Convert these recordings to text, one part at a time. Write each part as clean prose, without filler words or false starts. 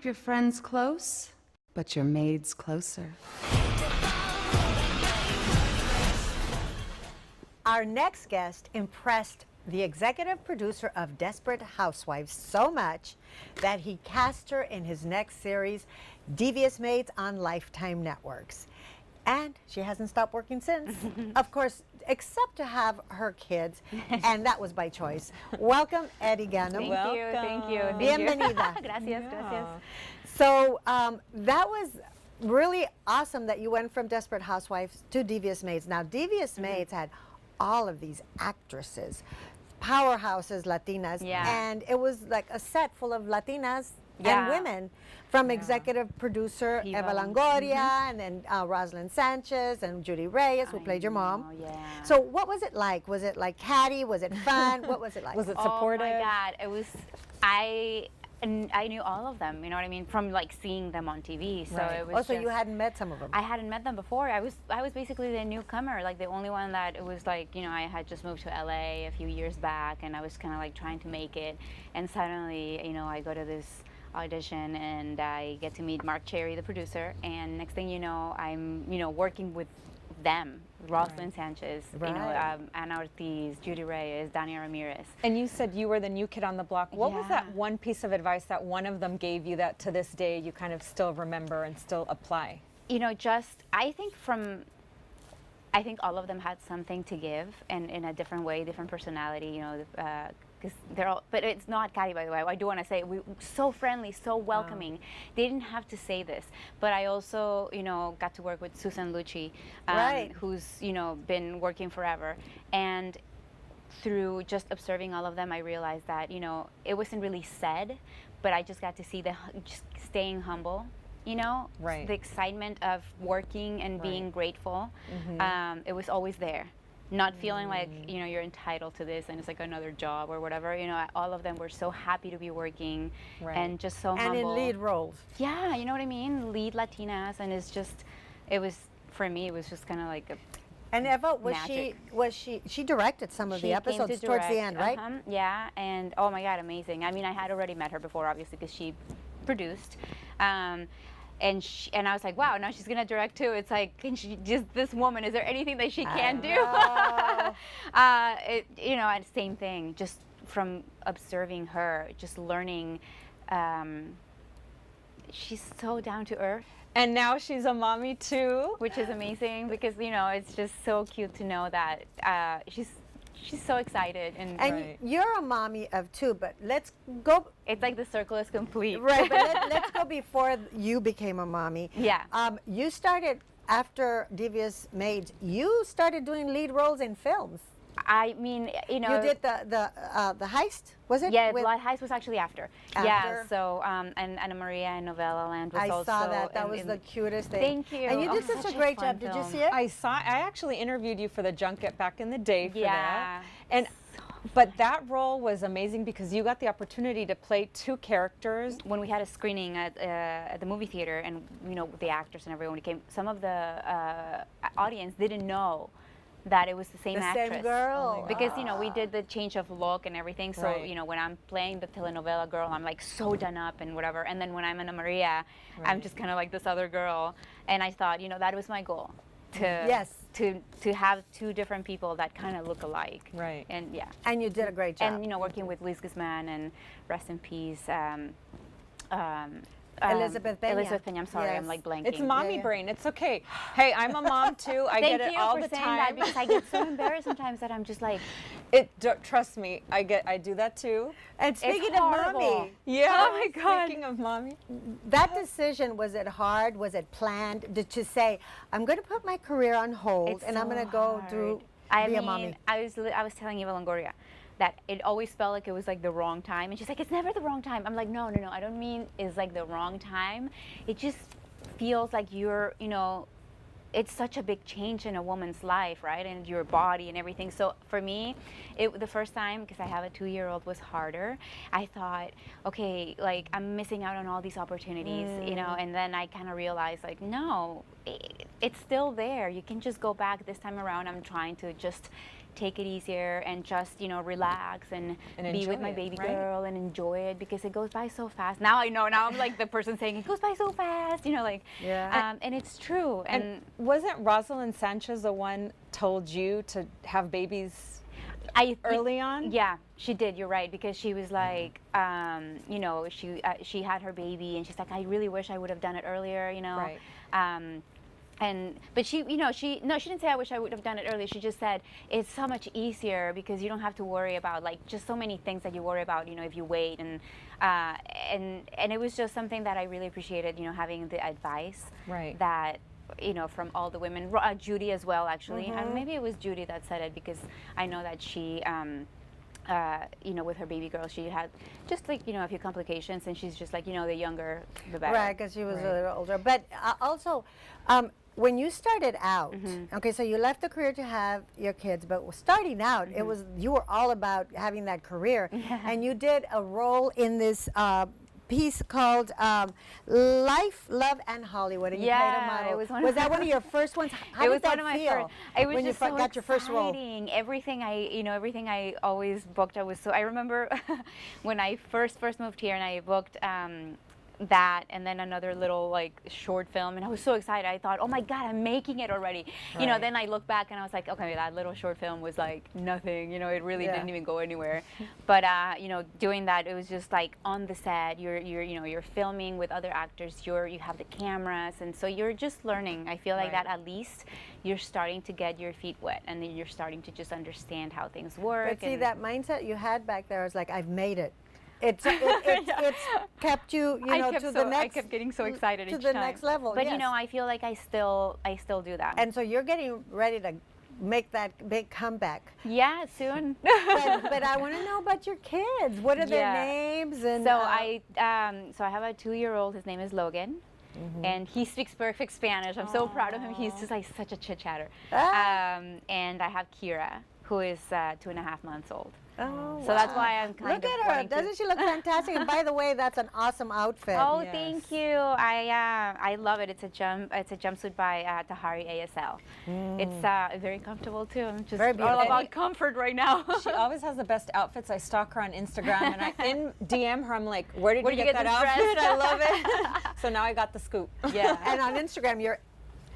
keep your friends close, but your maids closer. Our next guest impressed the executive producer of Desperate Housewives so much that he cast her in his next series, Devious Maids, on Lifetime Networks. And she hasn't stopped working since. Of course, except to have her kids, and that was by choice. Welcome, Edy Ganem. Thank you. Bienvenida. Gracias. So that was really awesome that you went from Desperate Housewives to Devious Maids. Now, Devious Maids had all of these actresses, powerhouses, Latinas, and it was like a set full of Latinas and women, from executive producer Eva Longoria, and then Rosalind Sanchez and Judy Reyes, who played your mom. So what was it like? Was it like catty? Was it fun? What was it like? Was it supportive? Oh my God, it was, I knew all of them, you know what I mean, from like seeing them on TV. So it was so you hadn't met some of them? I hadn't met them before. I was basically the newcomer, like the only one that it was like, you know, I had just moved to LA a few years back, and I was kind of like trying to make it, and suddenly, you know, I go to this audition and I get to meet Marc Cherry, the producer, and next thing you know, I'm, you know, working with them, Rosalind Sanchez, you know, Ana Ortiz, Judy Reyes, Dania Ramirez. And you said you were the new kid on the block. What was that one piece of advice that one of them gave you that to this day you kind of still remember and still apply? You know, I think all of them had something to give, and in a different way, different personality, you know, because they're all, but it's not Cari, by the way. I do want to say, we so friendly, so welcoming. They didn't have to say this, but I also, you know, got to work with Susan Lucci, who's, you know, been working forever. And through just observing all of them, I realized that, you know, it wasn't really said, but I just got to see just staying humble. You know, the excitement of working and being grateful, it was always there. Not feeling like, you know, you're entitled to this and it's like another job or whatever. You know, all of them were so happy to be working and just so humble. And in lead roles. Yeah, you know what I mean? Lead Latinas, and it's just, it was, for me, it was just kind of like a And Eva, she directed some of the episodes towards the end, right? Yeah, and oh my God, amazing. I mean, I had already met her before, obviously, because she produced. And I was like, wow, now she's gonna direct too. It's like, can she just, this woman, is there anything that she can do? You know, and same thing, just from observing her, just learning. She's so down to earth. And now she's a mommy too. Which is amazing, because, you know, it's just so cute to know that she's so excited. And you're a mommy of two, but let's go. It's like the circle is complete. Right, but let's go before you became a mommy. Yeah. You started, after Devious Maids, you started doing lead roles in films. I mean, you know. You did the heist, was it? Yeah, Blood Heist was actually after. Yeah, so, and Ana Maria in Novella Land was also. I saw that. That was the cutest thing. Thank you. And you did such a great job. Did you see it? I actually interviewed you for the junket back in the day for that. And but that role was amazing because you got the opportunity to play two characters. When we had a screening at the movie theater, and, you know, the actors and everyone came, some of the audience didn't know that it was the same actress. Same girl. Because, you know, we did the change of look and everything. So, you know, when I'm playing the telenovela girl, I'm like so done up and whatever. And then when I'm Ana Maria, I'm just kind of like this other girl. And I thought, you know, that was my goal. To have two different people that kind of look alike. Right. And yeah. And you did a great job. And, you know, working with Luis Guzman and rest in peace, Elizabeth Peña. Elizabeth Peña, I'm sorry, I'm like blanking. It's mommy brain. It's okay. Hey, I'm a mom too. I get it all the time. Thank you for saying that, because I get so embarrassed sometimes that I'm just like. Trust me, I do that too. And speaking of mommy. Yeah. Oh my God. Speaking of mommy. That decision, was it hard? Was it planned? Did you say, I'm going to put my career on hold and I'm going to go through be a mommy? I was telling Eva Longoria that it always felt like it was like the wrong time, and she's like, it's never the wrong time. I'm like, no, I don't mean it's like the wrong time. It just feels like you're, you know, it's such a big change in a woman's life, right? And your body and everything. So for me, the first time, because I have a 2-year-old, was harder. I thought, okay, like I'm missing out on all these opportunities, you know, and then I kind of realized, like, no, it's still there. You can just go back. This time around, I'm trying to just take it easier and just, you know, relax and be with enjoy my it, baby right? girl and enjoy it, because it goes by so fast. Now I know. Now I'm like the person saying it goes by so fast. You know, like and it's true. And wasn't Rosalind Sanchez the one told you to have babies early on? Yeah, she did. You're right, because she was like, you know, she had her baby, and she's like, I really wish I would have done it earlier. You know. Right. But she, you know, she didn't say I wish I would have done it earlier. She just said it's so much easier because you don't have to worry about like just so many things that you worry about, you know, if you wait. And it was just something that I really appreciated, you know, having the advice that, you know, from all the women, Judy as well, actually. And maybe it was Judy that said it, because I know that she, you know, with her baby girl, she had just like, you know, a few complications, and she's just like, you know, the younger, the better. Right, because she was a little older. But also, when you started out, okay, so you left the career to have your kids, but starting out, it was, you were all about having that career, and you did a role in this piece called Life, Love, and Hollywood, and you played a model. It was one was of that one of your first ones? How did that feel? It was when just you so got your first role? exciting. Everything I always booked, I was so. I remember when I first moved here, and I booked that, and then another little like short film, and I was so excited. I thought, oh my God, I'm making it already. You know, then I look back and I was like, okay, that little short film was like nothing. You know, it really didn't even go anywhere. But you know, doing that, it was just like on the set. You're filming with other actors. You have the cameras, and so you're just learning. I feel like that at least you're starting to get your feet wet, and then you're starting to just understand how things work. But see, that mindset you had back there was like, I've made it. It's kept you, you know, to the next. I kept getting so excited to each the time. next level. But you know, I feel like I still do that. And so you're getting ready to make that big comeback. Yeah, soon. but I want to know about your kids. What are their names? And so I have a 2-year-old. His name is Logan. And he speaks perfect Spanish. I'm so proud of him. He's just like such a chit chatter. And I have Kira, who is 2.5 months old. Oh, so that's why I'm kind of. Look at her! Doesn't she look fantastic? And by the way, that's an awesome outfit. Oh, thank you. I love it. It's a jumpsuit by Tahari ASL. It's very comfortable too. I'm just all about comfort right now. She always has the best outfits. I stalk her on Instagram, and I DM her. I'm like, where did you get that outfit? I love it. So now I got the scoop. Yeah. And on Instagram, you're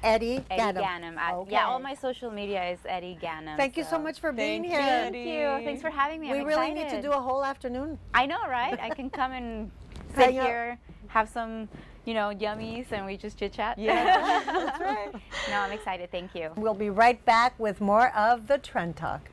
Edy Ganem. Edy Ganem. Yeah, all my social media is Edy Ganem. Thank you so much for being here. Thank you. Thanks for having me. We really need to do a whole afternoon. I know, right? I can come and sit here, have some, you know, yummies, and we just chit chat. Yeah, that's right. No, I'm excited. Thank you. We'll be right back with more of the Trend Talk.